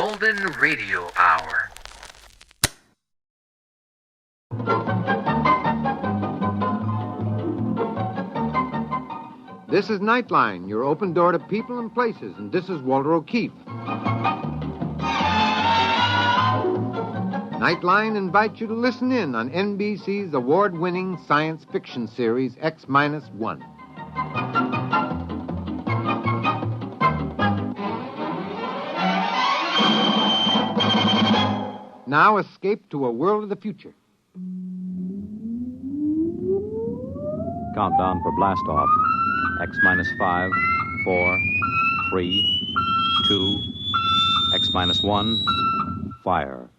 Golden Radio Hour. This is Nightline, your open door to people and places, and this is Walter O'Keefe. Nightline invites you to listen in on NBC's award-winning science fiction series X-1. Now escape to a world of the future. Countdown for blast off. X-5, 4, 3, 2, X-1, fire.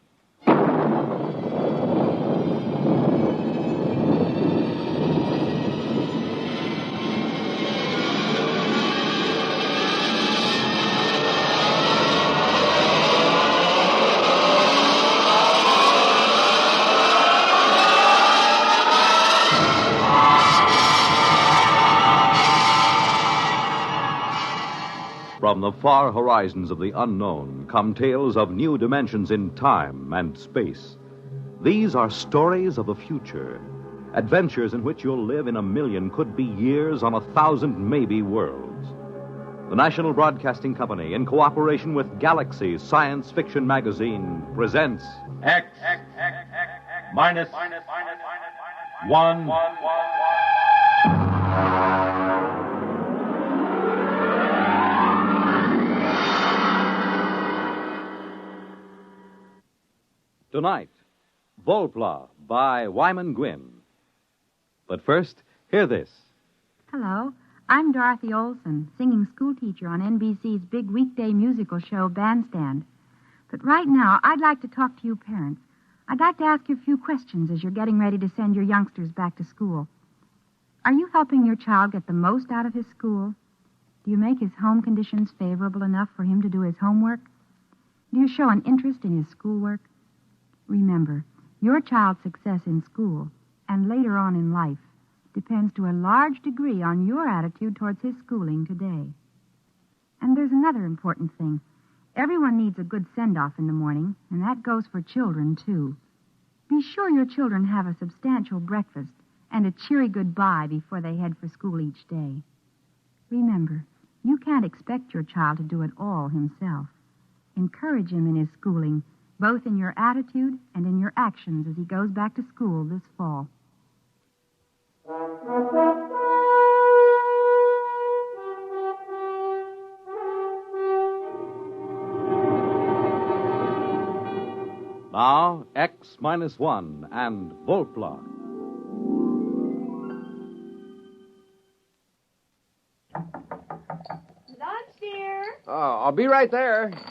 From the far horizons of the unknown come tales of new dimensions in time and space. These are stories of the future, adventures in which you'll live in a million, could be years, on 1,000 maybe worlds. The National Broadcasting Company, in cooperation with Galaxy Science Fiction Magazine, presents X minus one. Tonight, Volpla by Wyman Gwynn. But first, hear this. Hello, I'm Dorothy Olson, singing schoolteacher on NBC's big weekday musical show, Bandstand. But right now, I'd like to talk to you parents. I'd like to ask you a few questions as you're getting ready to send your youngsters back to school. Are you helping your child get the most out of his school? Do you make his home conditions favorable enough for him to do his homework? Do you show an interest in his schoolwork? Remember, your child's success in school and later on in life depends to a large degree on your attitude towards his schooling today. And there's another important thing. Everyone needs a good send-off in the morning, and that goes for children, too. Be sure your children have a substantial breakfast and a cheery goodbye before they head for school each day. Remember, you can't expect your child to do it all himself. Encourage him in his schooling, both in your attitude and in your actions as he goes back to school this fall. Now, X-1 and Volpla. Lunch, dear. Oh, I'll be right there. Come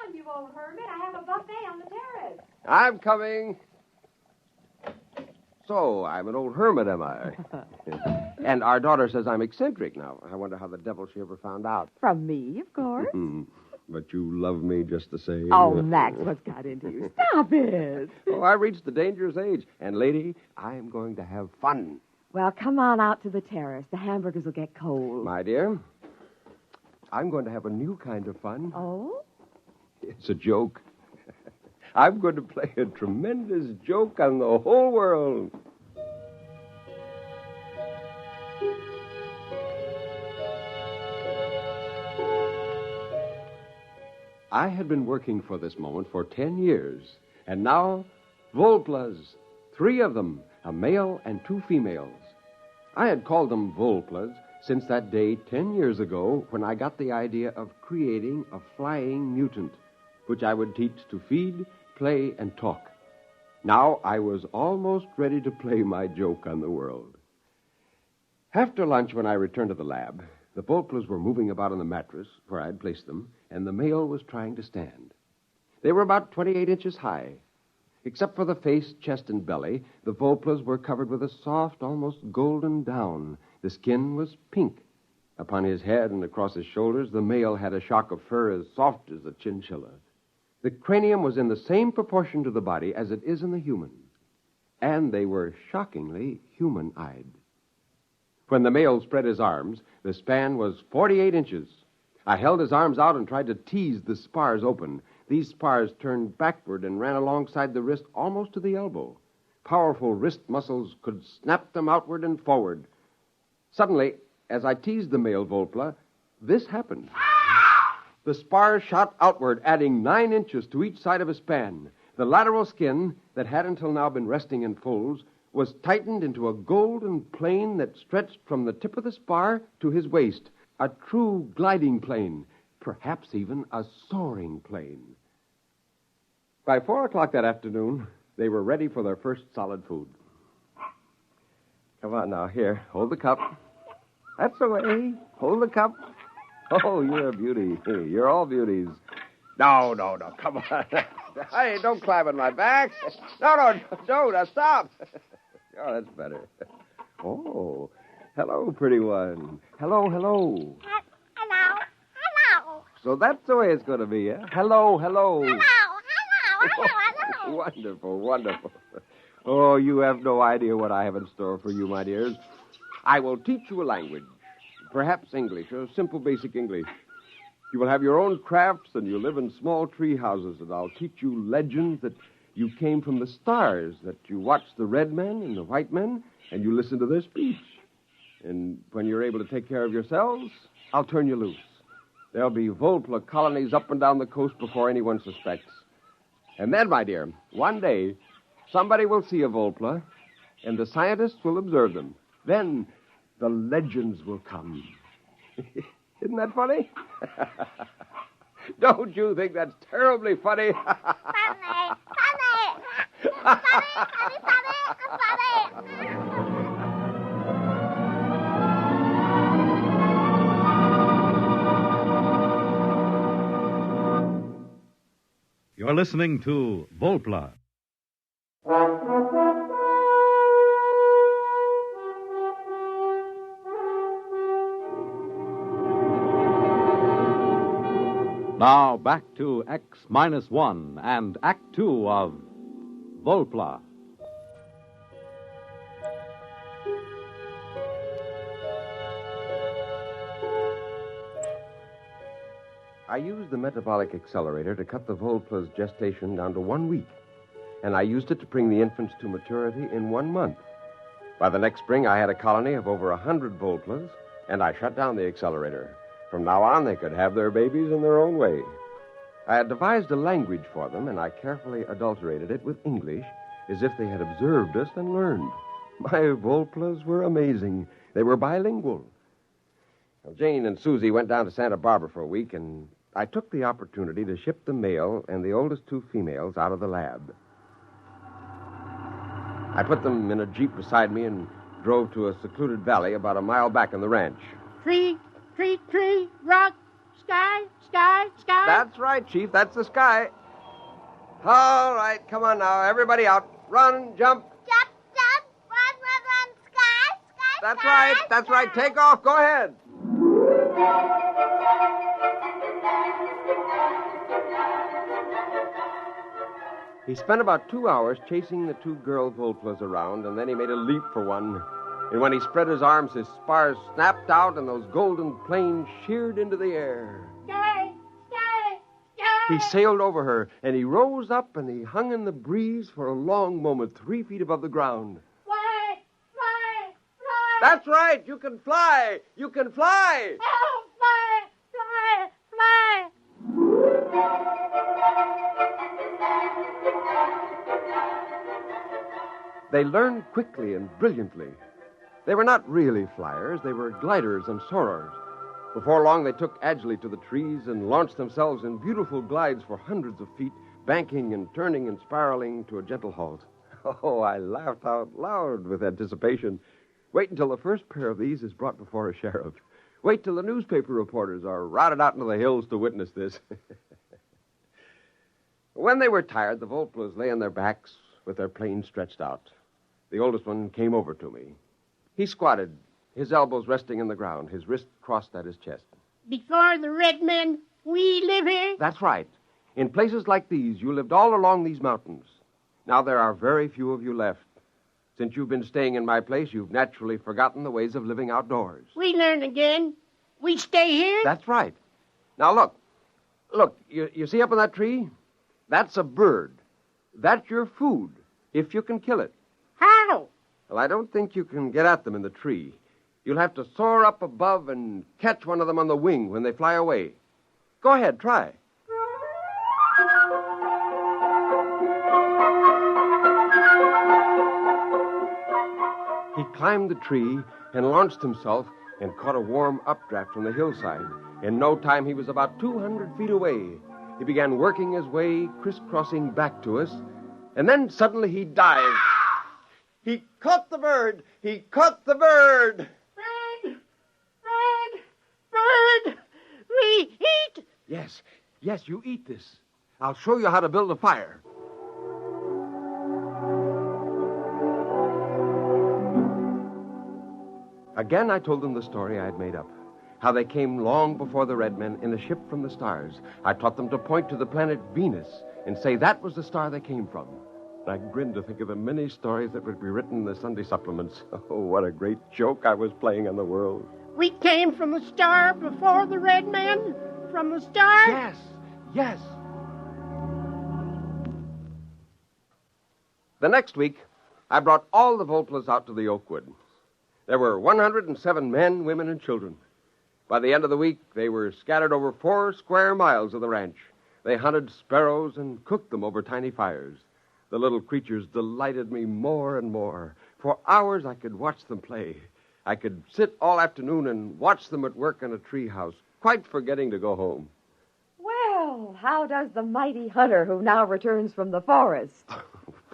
on, you old hermit. I have a buffet on the terrace. I'm coming. So, I'm an old hermit, am I? And our daughter says I'm eccentric now. I wonder how the devil she ever found out. From me, of course. But you love me just the same. Oh, Max, what's got into you? Stop it. Oh, I reached the dangerous age. And, lady, I'm going to have fun. Well, come on out to the terrace. The hamburgers will get cold. My dear, I'm going to have a new kind of fun. Oh? It's a joke. I'm going to play a tremendous joke on the whole world. I had been working for this moment for 10 years, and now, Volplas, 3 of them, a male and 2 females. I had called them Volplas since that day 10 years ago when I got the idea of creating a flying mutant, which I would teach to feed, play, and talk. Now I was almost ready to play my joke on the world. After lunch, when I returned to the lab, the Volplas were moving about on the mattress where I'd placed them, and the male was trying to stand. They were about 28 inches high. Except for the face, chest, and belly, the Volplas were covered with a soft, almost golden down. The skin was pink. Upon his head and across his shoulders, the male had a shock of fur as soft as a chinchilla. The cranium was in the same proportion to the body as it is in the human. And they were shockingly human-eyed. When the male spread his arms, the span was 48 inches. I held his arms out and tried to tease the spars open. These spars turned backward and ran alongside the wrist almost to the elbow. Powerful wrist muscles could snap them outward and forward. Suddenly, as I teased the male Volpla, this happened. The spars shot outward, adding 9 inches to each side of a span. The lateral skin, that had until now been resting in folds, was tightened into a golden plane that stretched from the tip of the spar to his waist. A true gliding plane, perhaps even a soaring plane. By 4 o'clock that afternoon, they were ready for their first solid food. Come on now, here, hold the cup. That's the way. Hold the cup. Oh, you're a beauty. You're all beauties. No, come on. Hey, don't climb on my back. No, don't. Now stop. Oh, that's better. Oh, hello, pretty one. Hello. Hello. So that's the way it's going to be, eh? Hello. Hello. Wonderful. Oh, you have no idea what I have in store for you, my dears. I will teach you a language. Perhaps English, a simple basic English. You will have your own crafts, and you'll live in small tree houses, and I'll teach you legends that you came from the stars, that you watched the red men and the white men, and you listen to their speech. And when you're able to take care of yourselves, I'll turn you loose. There'll be Volpla colonies up and down the coast before anyone suspects. And then, my dear, one day, somebody will see a Volpla, and the scientists will observe them. Then the legends will come. Isn't that funny? Don't you think that's terribly funny? Funny. You're listening to Volpla. Now back to X-1 and Act 2 of Volpla. I used the metabolic accelerator to cut the Volpla's gestation down to 1 week, and I used it to bring the infants to maturity in 1 month. By the next spring, I had a colony of over 100 Volplas, and I shut down the accelerator. From now on, they could have their babies in their own way. I had devised a language for them, and I carefully adulterated it with English, as if they had observed us and learned. My Volplas were amazing. They were bilingual. Well, Jane and Susie went down to Santa Barbara for a week, and I took the opportunity to ship the male and the oldest 2 females out of the lab. I put them in a Jeep beside me and drove to a secluded valley about a mile back in the ranch. Tree, rock, sky. That's right, Chief. That's the sky. All right, come on now. Everybody out. Run, jump. Jump, run, sky. That's right. Take off. Go ahead. He spent about 2 hours chasing the 2 girl Volplas around, and then he made a leap for one. And when he spread his arms, his spars snapped out, and those golden planes sheared into the air. Sky. He sailed over her, and he rose up, and he hung in the breeze for a long moment, 3 feet above the ground. Fly. That's right. You can fly. Oh, fly. They learned quickly and brilliantly. They were not really flyers. They were gliders and soarers. Before long, they took agilely to the trees and launched themselves in beautiful glides for hundreds of feet, banking and turning and spiraling to a gentle halt. Oh, I laughed out loud with anticipation. Wait until the first pair of these is brought before a sheriff. Wait till the newspaper reporters are routed out into the hills to witness this. When they were tired, the Volplas lay on their backs with their planes stretched out. The oldest one came over to me. He squatted, his elbows resting in the ground, his wrist crossed at his chest. Before the red men, we live here? That's right. In places like these, you lived all along these mountains. Now there are very few of you left. Since you've been staying in my place, you've naturally forgotten the ways of living outdoors. We learn again. We stay here? That's right. Now, look. You see up in that tree? That's a bird. That's your food, if you can kill it. How? Well, I don't think you can get at them in the tree. You'll have to soar up above and catch one of them on the wing when they fly away. Go ahead, try. He climbed the tree and launched himself and caught a warm updraft from the hillside. In no time, he was about 200 feet away. He began working his way, crisscrossing back to us, and then suddenly he dived. He caught the bird! He caught the bird! Bird! Bird! Bird! We eat! Yes, you eat this. I'll show you how to build a fire. Again, I told them the story I had made up. How they came long before the red men in a ship from the stars. I taught them to point to the planet Venus and say that was the star they came from. I grinned to think of the many stories that would be written in the Sunday supplements. Oh, what a great joke I was playing on the world. We came from the star before the red men? From the star? Yes. The next week, I brought all the Volplas out to the Oakwood. There were 107 men, women, and children. By the end of the week, they were scattered over 4 square miles of the ranch. They hunted sparrows and cooked them over tiny fires. The little creatures delighted me more and more. For hours, I could watch them play. I could sit all afternoon and watch them at work in a treehouse, quite forgetting to go home. Well, how does the mighty hunter who now returns from the forest?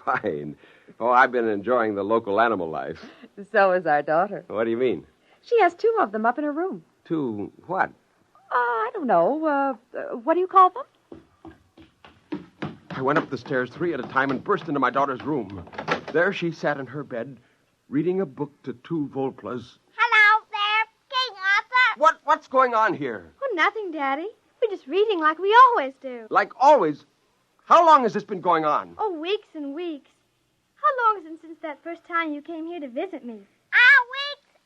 Fine. Oh, I've been enjoying the local animal life. So is our daughter. What do you mean? She has 2 of them up in her room. 2 what? I don't know. What do you call them? I went up the stairs 3 at a time and burst into my daughter's room. There she sat in her bed, reading a book to 2 Volplas. Hello there, King Arthur. What's going on here? Oh, nothing, Daddy. We're just reading like we always do. Like always? How long has this been going on? Oh, weeks and weeks. How long is it since that first time you came here to visit me? Weeks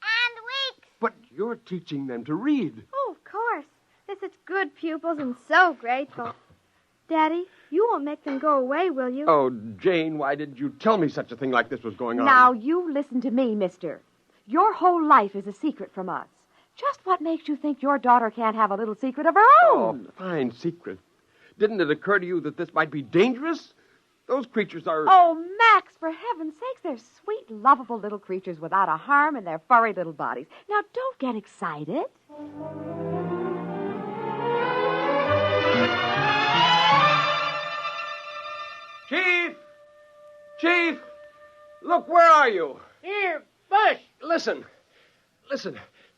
and weeks. But you're teaching them to read. Oh, of course. They're such good pupils and so grateful. Daddy, you won't make them go away, will you? Oh, Jane, why did you tell me such a thing like this was going on? Now, you listen to me, mister. Your whole life is a secret from us. Just what makes you think your daughter can't have a little secret of her own? Oh, fine secret. Didn't it occur to you that this might be dangerous? Those creatures are... Oh, Max, for heaven's sakes, they're sweet, lovable little creatures without a harm in their furry little bodies. Now, don't get excited. Chief! Look, where are you? Here, Bush. Listen.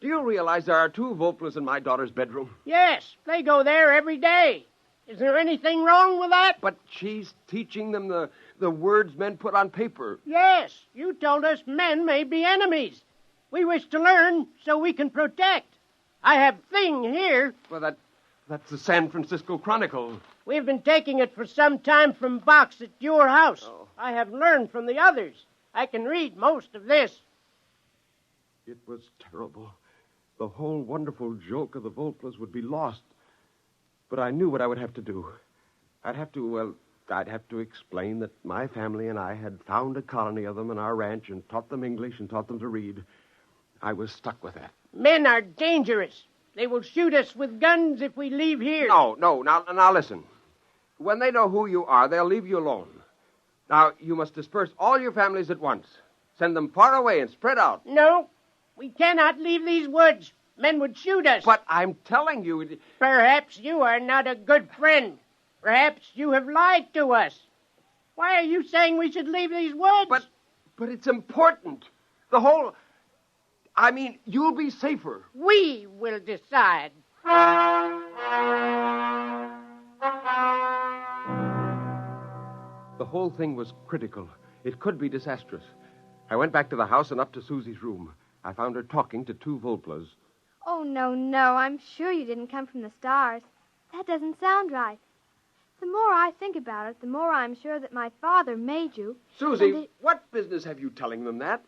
Do you realize there are 2 Volplas in my daughter's bedroom? Yes, they go there every day. Is there anything wrong with that? But she's teaching them the words men put on paper. Yes, you told us men may be enemies. We wish to learn so we can protect. I have Thing here. Well, that's the San Francisco Chronicle. We've been taking it for some time from box at your house. Oh. I have learned from the others. I can read most of this. It was terrible. The whole wonderful joke of the Volplas would be lost. But I knew what I would have to do. I'd have to explain that my family and I had found a colony of them in our ranch and taught them English and taught them to read. I was stuck with that. Men are dangerous. They will shoot us with guns if we leave here. No. Now listen. When they know who you are, they'll leave you alone. Now, you must disperse all your families at once. Send them far away and spread out. No, we cannot leave these woods. Men would shoot us. But I'm telling you... Perhaps you are not a good friend. Perhaps you have lied to us. Why are you saying we should leave these woods? But it's important. You'll be safer. We will decide. The whole thing was critical. It could be disastrous. I went back to the house and up to Susie's room. I found her talking to 2 Volplas. Oh, no. I'm sure you didn't come from the stars. That doesn't sound right. The more I think about it, the more I'm sure that my father made you. Susie, what business have you telling them that?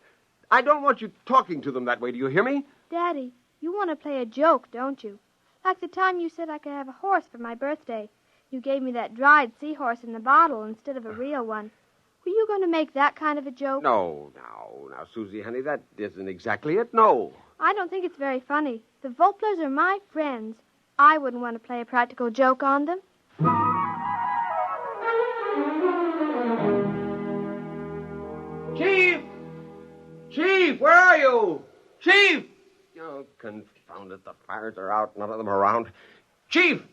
I don't want you talking to them that way. Do you hear me? Daddy, you want to play a joke, don't you? Like the time you said I could have a horse for my birthday. You gave me that dried seahorse in the bottle instead of a real one. Were you going to make that kind of a joke? No, now, Susie, honey, that isn't exactly it, no. I don't think it's very funny. The Volplas are my friends. I wouldn't want to play a practical joke on them. Chief! Chief, where are you? Chief! Oh, confound it, the fires are out, none of them around. Chief!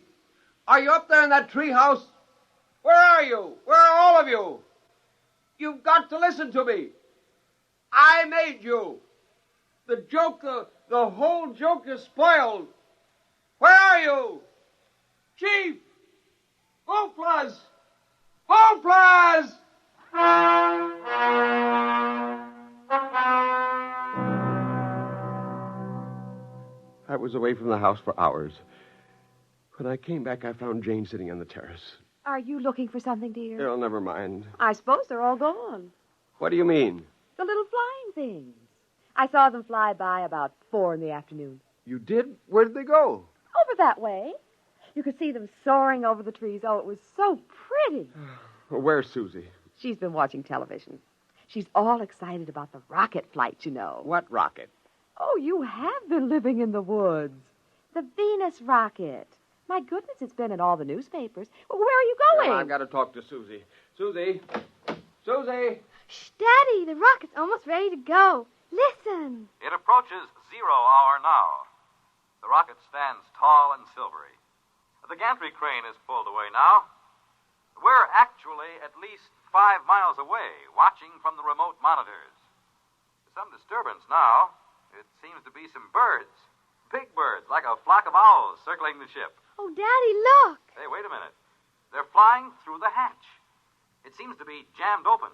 Are you up there in that treehouse? Where are you? Where are all of you? You've got to listen to me. I made you. The joke, the whole joke is spoiled. Where are you? Chief! Volplas! Volplas! I was away from the house for hours. When I came back, I found Jane sitting on the terrace. Are you looking for something, dear? Oh, never mind. I suppose they're all gone. What do you mean? The little flying things. I saw them fly by about 4 in the afternoon. You did? Where did they go? Over that way. You could see them soaring over the trees. Oh, it was so pretty. Where's Susie? She's been watching television. She's all excited about the rocket flight, you know. What rocket? Oh, you have been living in the woods. The Venus rocket. My goodness, it's been in all the newspapers. Well, where are you going? Well, I've got to talk to Susie. Susie! Susie! Shh, Daddy, the rocket's almost ready to go. Listen. It approaches 0 hour now. The rocket stands tall and silvery. The gantry crane is pulled away now. We're actually at least 5 miles away, watching from the remote monitors. There's some disturbance now. It seems to be some birds. Big birds, like a flock of owls circling the ship. Oh, Daddy, look. Hey, wait a minute. They're flying through the hatch. It seems to be jammed open.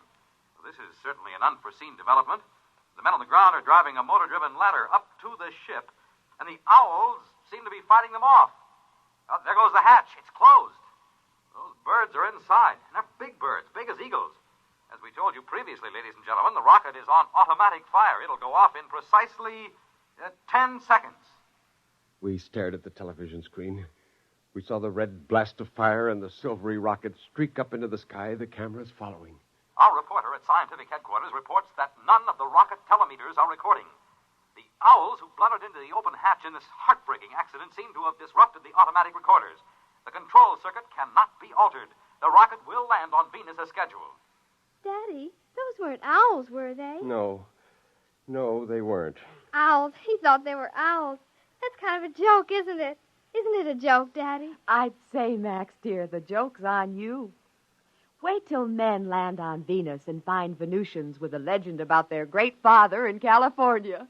Well, this is certainly an unforeseen development. The men on the ground are driving a motor-driven ladder up to the ship, and the owls seem to be fighting them off. Oh, there goes the hatch. It's closed. Those birds are inside, and they're big birds, big as eagles. As we told you previously, ladies and gentlemen, the rocket is on automatic fire. It'll go off in precisely 10 seconds. We stared at the television screen. We saw the red blast of fire and the silvery rocket streak up into the sky, the cameras following. Our reporter at scientific headquarters reports that none of the rocket telemeters are recording. The owls who blundered into the open hatch in this heartbreaking accident seem to have disrupted the automatic recorders. The control circuit cannot be altered. The rocket will land on Venus as scheduled. Daddy, those weren't owls, were they? No, they weren't. Owls. He thought they were owls. That's kind of a joke, isn't it? Isn't it a joke, Daddy? I'd say, Max, dear, the joke's on you. Wait till men land on Venus and find Venusians with a legend about their great father in California.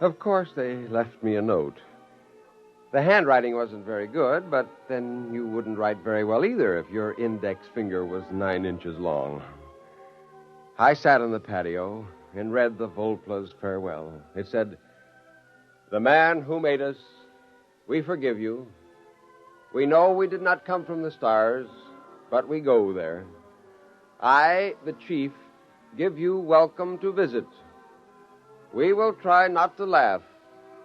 Of course, they left me a note. The handwriting wasn't very good, but then you wouldn't write very well either if your index finger was 9 inches long. I sat on the patio and read the Volpla's farewell. It said, "The man who made us, we forgive you. We know we did not come from the stars, but we go there. I, the chief, give you welcome to visit. We will try not to laugh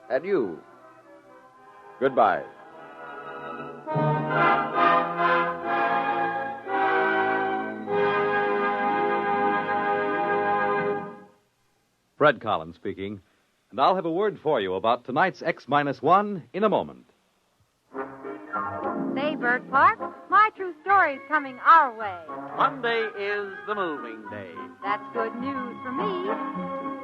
at you. Goodbye." Fred Collins speaking, and I'll have a word for you about tonight's X-1 in a moment. Say, Bert Clark, My True Story's coming our way. Monday is the moving day. That's good news for me.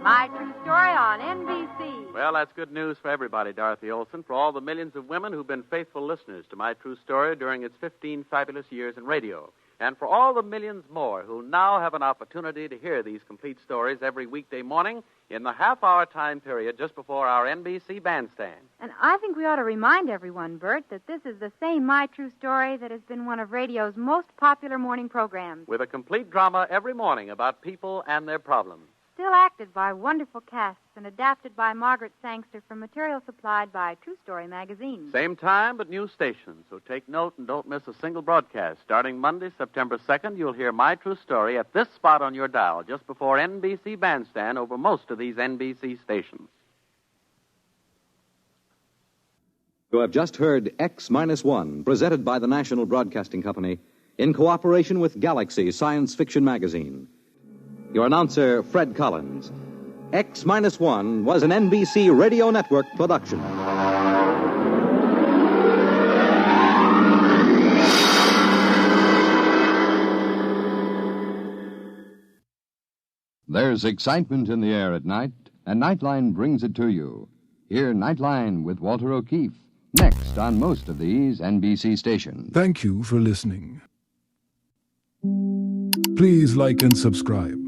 My True Story on NBC. Well, that's good news for everybody, Dorothy Olson, for all the millions of women who've been faithful listeners to My True Story during its 15 fabulous years in radio. And for all the millions more who now have an opportunity to hear these complete stories every weekday morning in the half-hour time period just before our NBC bandstand. And I think we ought to remind everyone, Bert, that this is the same My True Story that has been one of radio's most popular morning programs. With a complete drama every morning about people and their problems. still acted by wonderful casts and adapted by Margaret Sangster from material supplied by True Story magazine. Same time, but new stations. So take note and don't miss a single broadcast. Starting Monday, September 2nd, you'll hear My True Story at this spot on your dial, just before NBC Bandstand over most of these NBC stations. You have just heard X-1, presented by the National Broadcasting Company in cooperation with Galaxy Science Fiction Magazine. Your announcer, Fred Collins. X-1 was an NBC Radio Network production. There's excitement in the air at night, and Nightline brings it to you. Hear Nightline with Walter O'Keefe, next on most of these NBC stations. Thank you for listening. Please like and subscribe.